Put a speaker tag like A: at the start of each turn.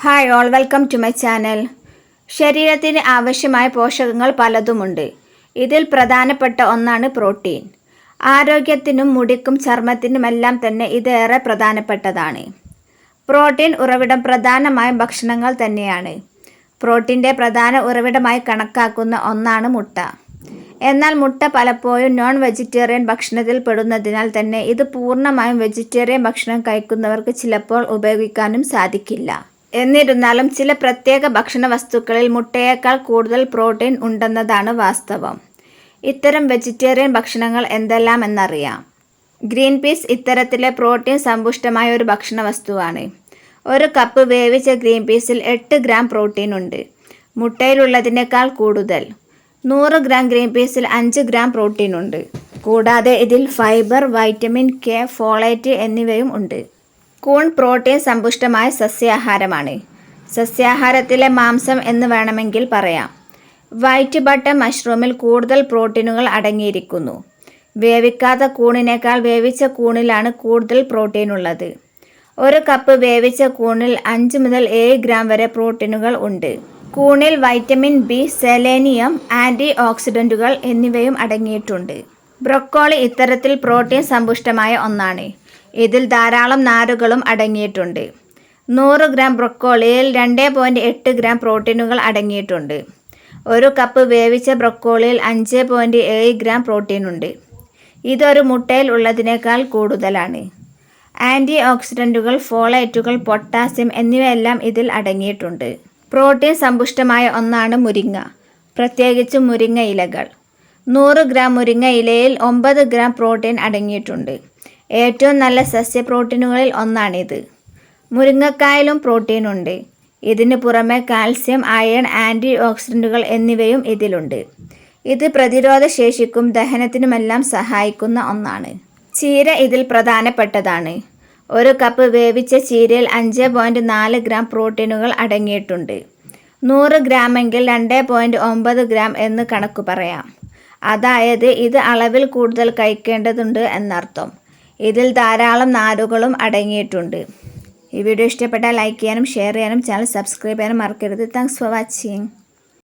A: Hi all, welcome to my channel. ശരീരത്തിന് ആവശ്യമായ പോഷകങ്ങൾ പലതുമുണ്ട്. ഇതിൽ പ്രധാനപ്പെട്ട ഒന്നാണ് പ്രോട്ടീൻ. ആരോഗ്യത്തിനും മുടിക്കും ചർമ്മത്തിനുമെല്ലാം തന്നെ ഇത് ഏറെ പ്രധാനപ്പെട്ടതാണ്. പ്രോട്ടീൻ ഉറവിടം പ്രധാനമായും ഭക്ഷണങ്ങൾ തന്നെയാണ്. പ്രോട്ടീൻ്റെ പ്രധാന ഉറവിടമായി കണക്കാക്കുന്ന ഒന്നാണ് മുട്ട. എന്നാൽ മുട്ട പലപ്പോഴും നോൺ വെജിറ്റേറിയൻ ഭക്ഷണത്തിൽ പെടുന്നതിനാൽ തന്നെ ഇത് പൂർണ്ണമായും വെജിറ്റേറിയൻ ഭക്ഷണം കഴിക്കുന്നവർക്ക് ചിലപ്പോൾ ഉപയോഗിക്കാനും സാധിക്കില്ല. എന്നിരുന്നാലും ചില പ്രത്യേക ഭക്ഷണ വസ്തുക്കളിൽ മുട്ടയേക്കാൾ കൂടുതൽ പ്രോട്ടീൻ ഉണ്ടെന്നതാണ് വാസ്തവം. ഇത്തരം വെജിറ്റേറിയൻ ഭക്ഷണങ്ങൾ എന്തെല്ലാമെന്നറിയാം. ഗ്രീൻ പീസ് ഇത്തരത്തിലെ പ്രോട്ടീൻ സമ്പുഷ്ടമായ ഒരു ഭക്ഷണ വസ്തുവാണ്. ഒരു കപ്പ് വേവിച്ച ഗ്രീൻ പീസിൽ 8 ഗ്രാം പ്രോട്ടീൻ ഉണ്ട്. മുട്ടയിലുള്ളതിനേക്കാൾ കൂടുതൽ. 100 ഗ്രാം ഗ്രീൻ പീസിൽ 5 ഗ്രാം പ്രോട്ടീൻ ഉണ്ട്. കൂടാതെ ഇതിൽ ഫൈബർ, വൈറ്റമിൻ കെ, ഫോളേറ്റ് എന്നിവയും ഉണ്ട്. കൂൺ പ്രോട്ടീൻ സമ്പുഷ്ടമായ സസ്യാഹാരമാണ്. സസ്യാഹാരത്തിലെ മാംസം എന്ന് വേണമെങ്കിൽ പറയാം. വൈറ്റ് ബട്ടർ മഷ്റൂമിൽ കൂടുതൽ പ്രോട്ടീനുകൾ അടങ്ങിയിരിക്കുന്നു. വേവിക്കാത്ത കൂണിനേക്കാൾ വേവിച്ച കൂണിലാണ് കൂടുതൽ പ്രോട്ടീൻ ഉള്ളത്. ഒരു കപ്പ് വേവിച്ച കൂണിൽ 5 മുതൽ 7 ഗ്രാം വരെ പ്രോട്ടീനുകൾ ഉണ്ട്. കൂണിൽ വൈറ്റമിൻ ബി, സെലേനിയം, ആൻറ്റി ഓക്സിഡൻറ്റുകൾ എന്നിവയും അടങ്ങിയിട്ടുണ്ട്. ബ്രൊക്കോളി ഇത്തരത്തിൽ പ്രോട്ടീൻ സമ്പുഷ്ടമായ ഒന്നാണ്. ഇതിൽ ധാരാളം നാരുകളും അടങ്ങിയിട്ടുണ്ട്. 100 ഗ്രാം ബ്രൊക്കോളിയിൽ 2.8 ഗ്രാം പ്രോട്ടീനുകൾ അടങ്ങിയിട്ടുണ്ട്. ഒരു കപ്പ് വേവിച്ച ബ്രൊക്കോളിയിൽ 5.7 ഗ്രാം പ്രോട്ടീനുണ്ട്. ഇതൊരു മുട്ടയിൽ ഉള്ളതിനേക്കാൾ കൂടുതലാണ്. ആൻറ്റി ഓക്സിഡൻറ്റുകൾ, ഫോളേറ്റുകൾ, പൊട്ടാസ്യം എന്നിവയെല്ലാം ഇതിൽ അടങ്ങിയിട്ടുണ്ട്. പ്രോട്ടീൻ സമ്പുഷ്ടമായ ഒന്നാണ് മുരിങ്ങ, പ്രത്യേകിച്ചും മുരിങ്ങ ഇലകൾ. 100 ഗ്രാം മുരിങ്ങ ഇലയിൽ 9 ഗ്രാം പ്രോട്ടീൻ അടങ്ങിയിട്ടുണ്ട്. ഏറ്റവും നല്ല സസ്യ പ്രോട്ടീനുകളിൽ ഒന്നാണിത്. മുരിങ്ങക്കായിലും പ്രോട്ടീനുണ്ട്. ഇതിന് പുറമെ കാൽസ്യം, അയൺ, ആൻറ്റി ഓക്സിഡൻറ്റുകൾ എന്നിവയും ഇതിലുണ്ട്. ഇത് പ്രതിരോധ ശേഷിക്കും ദഹനത്തിനുമെല്ലാം സഹായിക്കുന്ന ഒന്നാണ്. ചീര ഇതിൽ പ്രധാനപ്പെട്ടതാണ്. ഒരു കപ്പ് വേവിച്ച ചീരയിൽ 5.4 ഗ്രാം പ്രോട്ടീനുകൾ അടങ്ങിയിട്ടുണ്ട്. 100 ഗ്രാമെങ്കിൽ 2.9 ഗ്രാം എന്ന് കണക്ക് പറയാം. അതായത് ഇത് അളവിൽ കൂടുതൽ കഴിക്കേണ്ടതുണ്ട് എന്നർത്ഥം. ഇതിൽ ധാരാളം നാരുകളും അടങ്ങിയിട്ടുണ്ട്. ഈ വീഡിയോ ഇഷ്ടപ്പെട്ടാൽ ലൈക്ക് ചെയ്യാനും ഷെയർ ചെയ്യാനും ചാനൽ സബ്സ്ക്രൈബ് ചെയ്യാനും മറക്കരുത്. Thanks for watching.